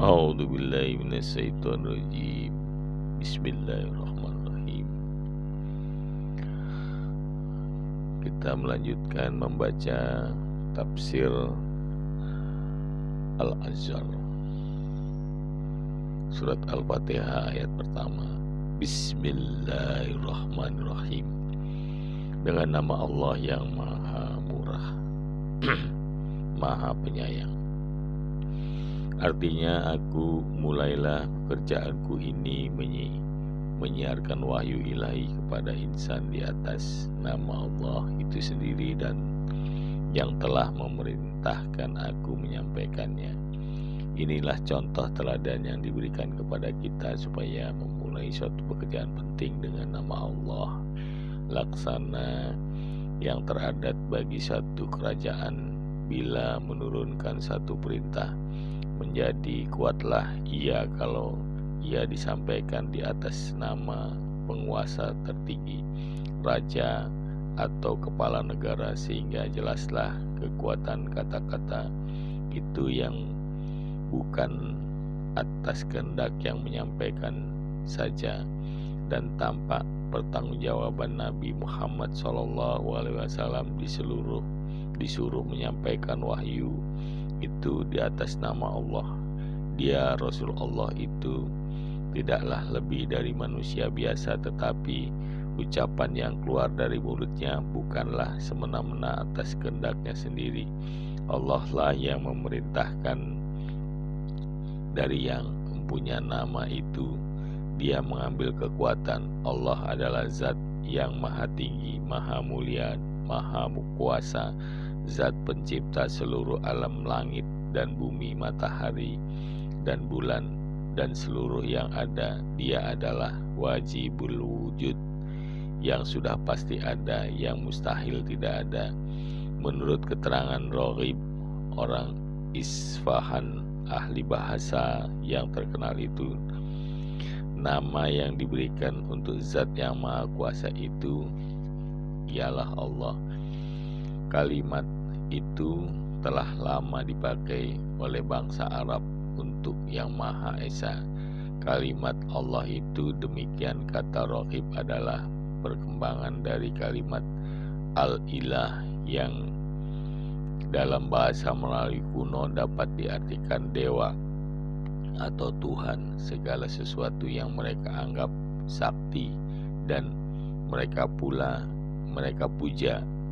A'udzu billahi minasyaitonir rajim. Bismillahirrahmanirrahim. Kita melanjutkan membaca tafsir Al-Azhar, surat Al-Fatihah ayat pertama. Bismillahirrahmanirrahim. Dengan nama Allah yang Maha Murah, Maha Penyayang. Artinya, aku mulailah pekerjaanku ini menyiarkan wahyu ilahi kepada insan di atas nama Allah itu sendiri dan yang telah memerintahkan aku menyampaikannya. Inilah contoh teladan yang diberikan kepada kita supaya memulai suatu pekerjaan penting dengan nama Allah, laksana yang teradat bagi satu kerajaan bila menurunkan satu perintah. Menjadi kuatlah ia kalau ia disampaikan di atas nama penguasa tertinggi, raja atau kepala negara, sehingga jelaslah kekuatan kata-kata itu yang bukan atas kehendak yang menyampaikan saja, dan tampak pertanggungjawaban Nabi Muhammad SAW disuruh menyampaikan wahyu itu di atas nama Allah. Dia Rasul Allah itu tidaklah lebih dari manusia biasa, tetapi ucapan yang keluar dari mulutnya bukanlah semena-mena atas kehendaknya sendiri. Allah lah yang memerintahkan. Dari yang mempunyai nama itu dia mengambil kekuatan. Allah adalah zat yang maha tinggi, maha mulia, maha kuasa, zat pencipta seluruh alam langit dan bumi, matahari dan bulan dan seluruh yang ada. Dia adalah wajibul wujud, yang sudah pasti ada, yang mustahil tidak ada. Menurut keterangan Raghib, orang Isfahan, ahli bahasa yang terkenal itu, nama yang diberikan untuk zat yang maha kuasa itu ialah Allah. Kalimat itu telah lama dipakai oleh bangsa Arab untuk yang Maha Esa. Kalimat Allah itu, demikian kata Raghib, adalah perkembangan dari kalimat Al-Ilah yang dalam bahasa Melayu kuno dapat diartikan dewa atau Tuhan, segala sesuatu yang mereka anggap sakti dan mereka puja,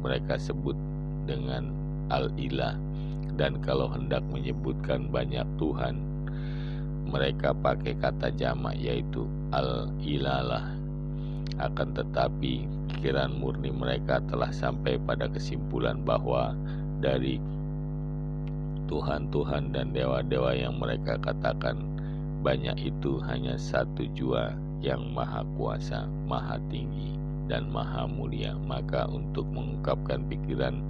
mereka sebut dengan Al-Ilah. Dan kalau hendak menyebutkan banyak Tuhan, mereka pakai kata jamak, yaitu Al-Ilalah. Akan tetapi pikiran murni mereka telah sampai pada kesimpulan bahwa dari Tuhan-Tuhan dan dewa-dewa yang mereka katakan banyak itu hanya satu jua yang maha kuasa, maha tinggi dan maha mulia. Maka untuk mengungkapkan pikiran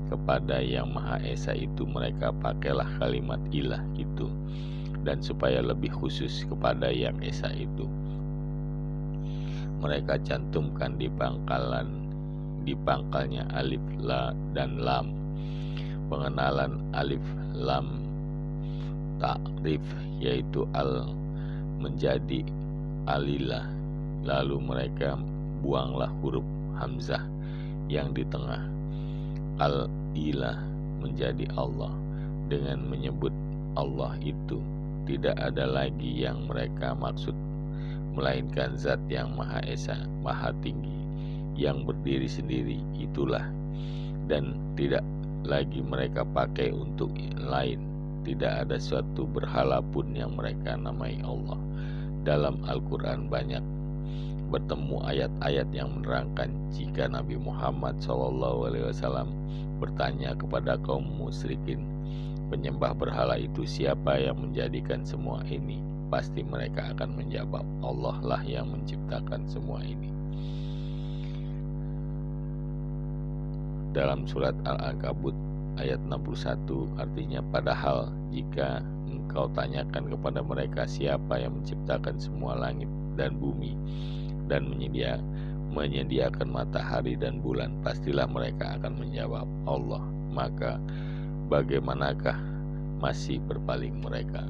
kepada yang Maha Esa itu, mereka pakailah kalimat ilah itu, dan supaya lebih khusus kepada yang Esa itu, mereka cantumkan di pangkalnya alif, la, dan lam. Pengenalan alif, lam, ta'rif, yaitu al menjadi alilah. Lalu mereka buanglah huruf hamzah yang di tengah. Al-Ilah menjadi Allah. Dengan menyebut Allah itu tidak ada lagi yang mereka maksud melainkan zat yang Maha Esa, Maha Tinggi, yang berdiri sendiri, itulah, dan tidak lagi mereka pakai untuk lain. Tidak ada suatu berhala pun yang mereka namai Allah. Dalam Al-Quran banyak bertemu ayat-ayat yang menerangkan jika Nabi Muhammad SAW bertanya kepada kaum musyrikin penyembah berhala itu, siapa yang menjadikan semua ini? Pasti mereka akan menjawab, Allah lah yang menciptakan semua ini. Dalam surat Al-Ankabut ayat 61, artinya, padahal jika engkau tanyakan kepada mereka siapa yang menciptakan semua langit dan bumi dan menyediakan matahari dan bulan, pastilah mereka akan menjawab Allah. Maka bagaimanakah masih berpaling mereka?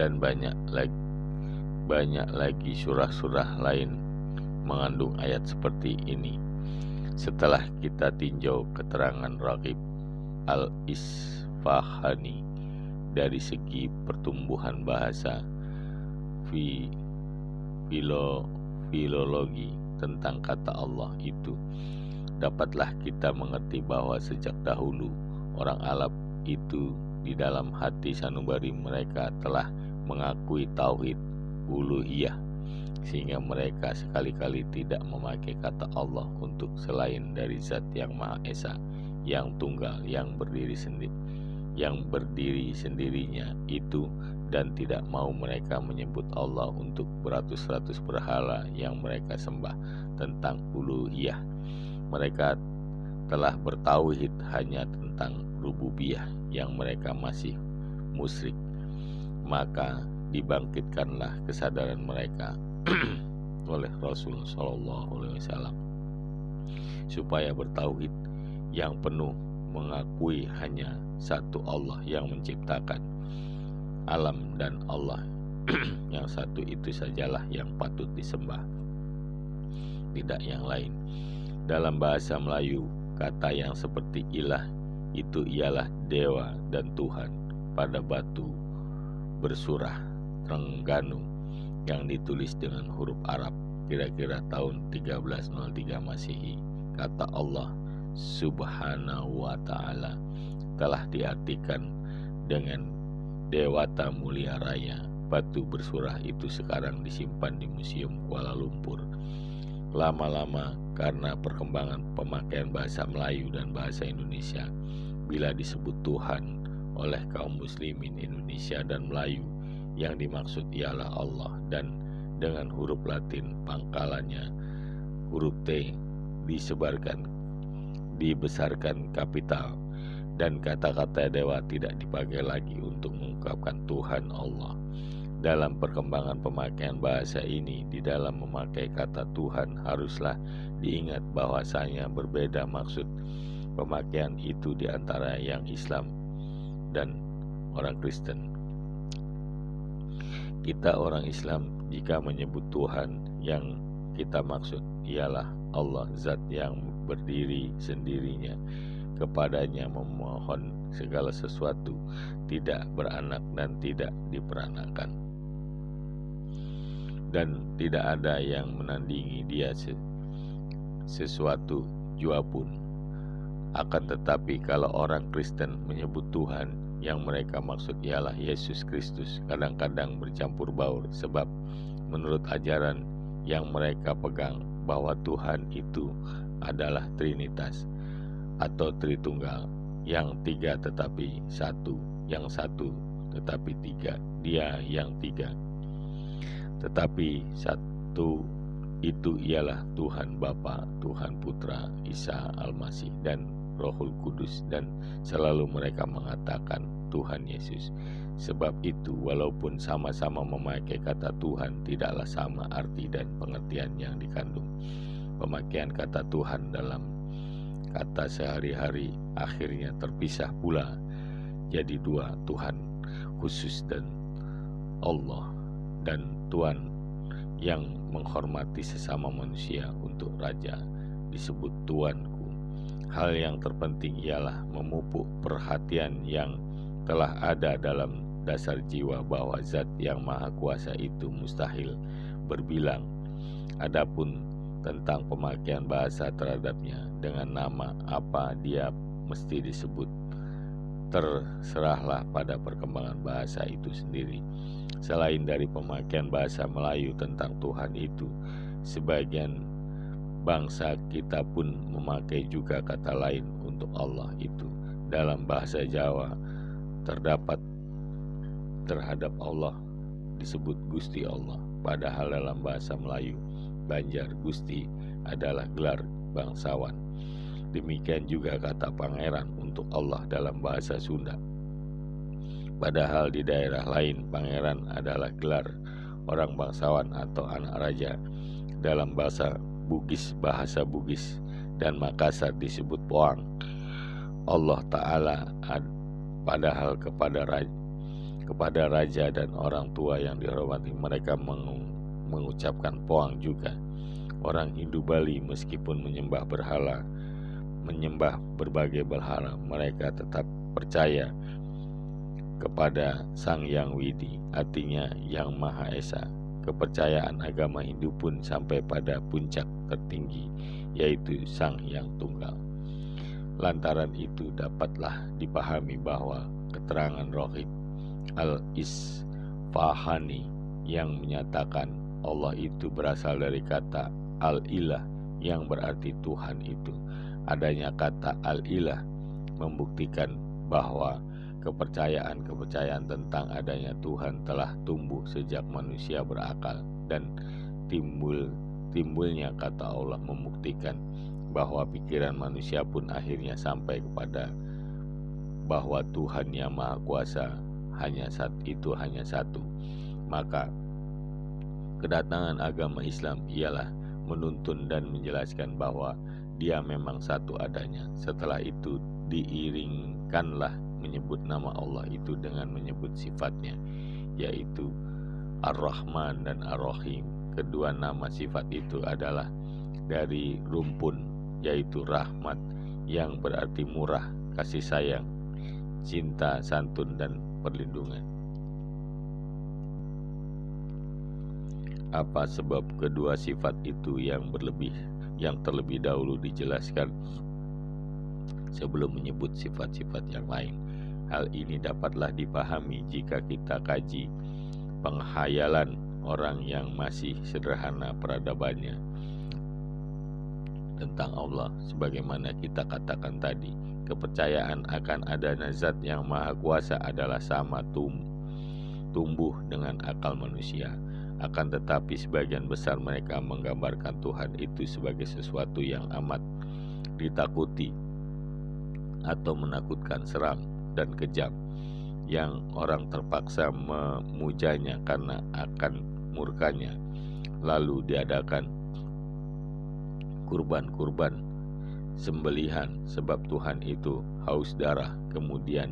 dan banyak lagi surah-surah lain mengandung ayat seperti ini. Setelah kita tinjau keterangan Raghib Al-Isfahani dari segi pertumbuhan bahasa, filologi tentang kata Allah itu, dapatlah kita mengerti bahwa sejak dahulu orang Arab itu di dalam hati sanubari mereka telah mengakui tauhid uluhiyah, sehingga mereka sekali-kali tidak memakai kata Allah untuk selain dari Zat yang Maha Esa, yang tunggal, yang berdiri sendirinya itu, dan tidak mau mereka menyebut Allah untuk beratus-ratus berhala yang mereka sembah tentang uluhiyah. Mereka telah bertauhid hanya tentang rububiyah yang mereka masih musyrik. Maka dibangkitkanlah kesadaran mereka oleh Rasul Shallallahu Alaihi Wasallam supaya bertauhid yang penuh, mengakui hanya satu Allah yang menciptakan alam, dan Allah yang satu itu sajalah yang patut disembah, tidak yang lain. Dalam bahasa Melayu, kata yang seperti ilah itu ialah dewa dan Tuhan pada batu bersurah Trengganu yang ditulis dengan huruf Arab kira-kira tahun 1303 Masehi. Kata Allah Subhanahu wa Ta'ala telah diartikan dengan Dewata Mulia Raya. Batu bersurah itu sekarang disimpan di Museum Kuala Lumpur. Lama-lama karena perkembangan pemakaian bahasa Melayu dan bahasa Indonesia, bila disebut Tuhan oleh kaum muslimin Indonesia dan Melayu, yang dimaksud ialah Allah, dan dengan huruf Latin pangkalannya huruf T dibesarkan kapital, dan kata-kata dewa tidak dipakai lagi untuk mengungkapkan Tuhan Allah. Dalam perkembangan pemakaian bahasa ini, di dalam memakai kata Tuhan haruslah diingat bahwasanya berbeda maksud pemakaian itu di antara yang Islam dan orang Kristen. Kita orang Islam jika menyebut Tuhan, yang kita maksud ialah Allah, Zat yang berdiri sendirinya, kepadanya memohon segala sesuatu, tidak beranak dan tidak diperanakan, dan tidak ada yang menandingi dia sesuatu jua pun. Akan tetapi kalau orang Kristen menyebut Tuhan, yang mereka maksud ialah Yesus Kristus, kadang-kadang bercampur baur, sebab menurut ajaran yang mereka pegang bahwa Tuhan itu adalah Trinitas atau Tritunggal, yang tiga tetapi satu, yang satu tetapi tiga, dia yang tiga tetapi satu itu ialah Tuhan Bapa, Tuhan Putra, Isa Al-Masih, dan Rohul Kudus, dan selalu mereka mengatakan Tuhan Yesus. Sebab itu walaupun sama-sama memakai kata Tuhan, tidaklah sama arti dan pengertian yang dikandung. Pemakaian kata Tuhan dalam kata sehari-hari akhirnya terpisah pula jadi dua, Tuhan khusus dan Allah, dan Tuhan yang menghormati sesama manusia untuk raja disebut Tuanku. Hal yang terpenting ialah memupuk perhatian yang telah ada dalam dasar jiwa bahwa Zat yang Maha Kuasa itu mustahil berbilang. Adapun tentang pemakaian bahasa terhadapnya dengan nama apa dia mesti disebut, terserahlah pada perkembangan bahasa itu sendiri. Selain dari pemakaian bahasa Melayu tentang Tuhan itu, sebagian bangsa kita pun memakai juga kata lain untuk Allah itu. Dalam bahasa Jawa terhadap Allah disebut Gusti Allah, padahal dalam bahasa Melayu Banjar Gusti adalah gelar bangsawan. Demikian juga kata pangeran untuk Allah dalam bahasa Sunda. Padahal di daerah lain pangeran adalah gelar orang bangsawan atau anak raja. Dalam bahasa Bugis dan Makassar disebut Poang. Allah Ta'ala padahal Kepada raja dan orang tua yang dihormati, mereka mengucapkan poang juga. Orang Hindu Bali meskipun menyembah berhala, menyembah berbagai berhala, mereka tetap percaya kepada Sang Yang Widi, artinya Yang Maha Esa. Kepercayaan agama Hindu pun sampai pada puncak tertinggi, yaitu Sang Yang Tunggal. Lantaran itu dapatlah dipahami bahwa keterangan Rohib Al-Isfahani yang menyatakan Allah itu berasal dari kata Al-Ilah yang berarti Tuhan itu. Adanya kata Al-Ilah membuktikan bahwa kepercayaan tentang adanya Tuhan telah tumbuh sejak manusia berakal, dan timbulnya kata Allah membuktikan bahwa pikiran manusia pun akhirnya sampai kepada bahwa Tuhan yang Maha Kuasa hanya satu. Maka kedatangan agama Islam ialah menuntun dan menjelaskan bahwa Dia memang satu adanya. Setelah itu diiringkanlah menyebut nama Allah itu dengan menyebut sifatnya, yaitu Ar-Rahman dan Ar-Rahim. Kedua nama sifat itu adalah dari rumpun, yaitu rahmat yang berarti murah, kasih sayang, cinta, santun, dan perlindungan. Apa sebab kedua sifat itu yang terlebih dahulu dijelaskan sebelum menyebut sifat-sifat yang lain? Hal ini dapatlah dipahami jika kita kaji penghayalan orang yang masih sederhana peradabannya tentang Allah. Sebagaimana kita katakan tadi, kepercayaan akan adanya zat yang maha kuasa adalah sama tumbuh dengan akal manusia. Akan tetapi sebagian besar mereka menggambarkan Tuhan itu sebagai sesuatu yang amat ditakuti atau menakutkan, seram, dan kejam, yang orang terpaksa memujanya karena akan murkanya. Lalu diadakan kurban-kurban sembelihan sebab Tuhan itu haus darah. Kemudian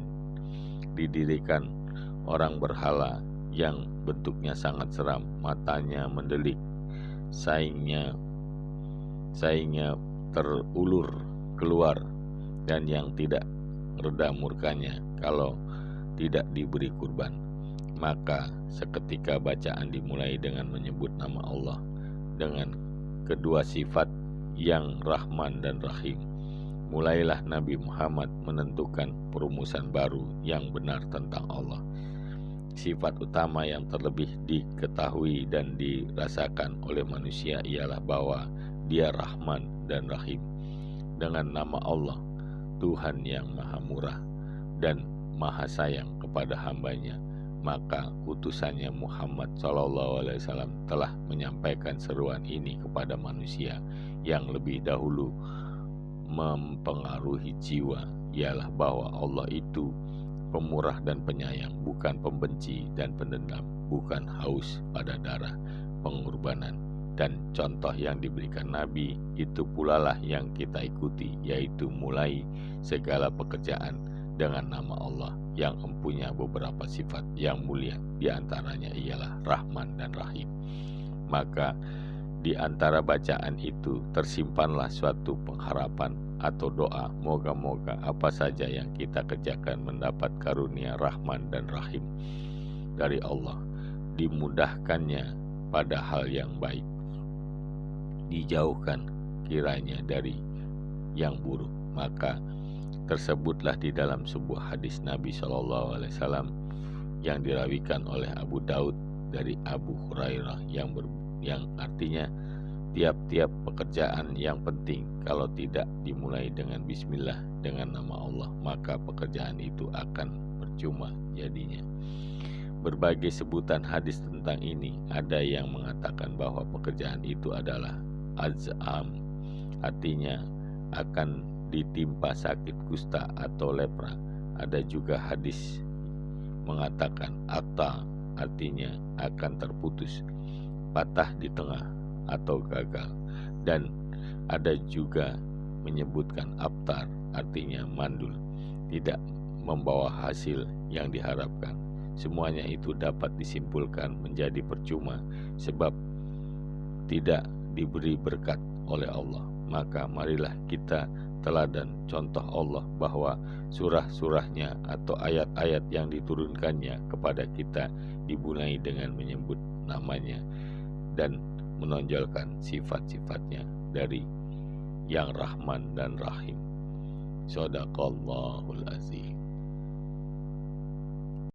didirikan orang berhala yang bentuknya sangat seram, matanya mendelik, saingnya terulur keluar, dan yang tidak reda murkanya kalau tidak diberi kurban. Maka seketika bacaan dimulai dengan menyebut nama Allah dengan kedua sifat yang Rahman dan Rahim. Mulailah Nabi Muhammad menentukan perumusan baru yang benar tentang Allah. Sifat utama yang terlebih diketahui dan dirasakan oleh manusia ialah bahwa Dia Rahman dan Rahim. Dengan nama Allah, Tuhan yang Maha Murah dan Maha Sayang kepada hambanya, maka utusannya Muhammad SAW telah menyampaikan seruan ini kepada manusia yang lebih dahulu mempengaruhi jiwa, ialah bahwa Allah itu pemurah dan penyayang, bukan pembenci dan pendendam, bukan haus pada darah pengorbanan. Dan contoh yang diberikan Nabi itu pula lah yang kita ikuti, yaitu mulai segala pekerjaan dengan nama Allah yang mempunyai beberapa sifat yang mulia. Di antaranya ialah Rahman dan Rahim. Maka di antara bacaan itu tersimpanlah suatu pengharapan atau doa, moga-moga apa saja yang kita kerjakan mendapat karunia Rahman dan Rahim dari Allah, dimudahkannya pada hal yang baik, dijauhkan kiranya dari yang buruk. Maka tersebutlah di dalam sebuah hadis Nabi SAW yang dirawikan oleh Abu Daud dari Abu Hurairah yang artinya tiap-tiap pekerjaan yang penting kalau tidak dimulai dengan bismillah, dengan nama Allah, maka pekerjaan itu akan percuma jadinya. Berbagai sebutan hadis tentang ini, ada yang mengatakan bahwa pekerjaan itu adalah azam, artinya akan ditimpa sakit kusta atau lepra. Ada juga hadis mengatakan akta, artinya akan terputus, patah di tengah atau gagal. Dan ada juga menyebutkan abtar, artinya mandul, tidak membawa hasil yang diharapkan. semuanya itu dapat disimpulkan menjadi percuma sebab tidak diberi berkat oleh Allah. Maka marilah kita teladan contoh Allah bahwa surah-surahnya atau ayat-ayat yang diturunkannya kepada kita dibunai dengan menyebut namanya dan menonjolkan sifat-sifatnya dari yang Rahman dan Rahim. Shadaqallahul azim.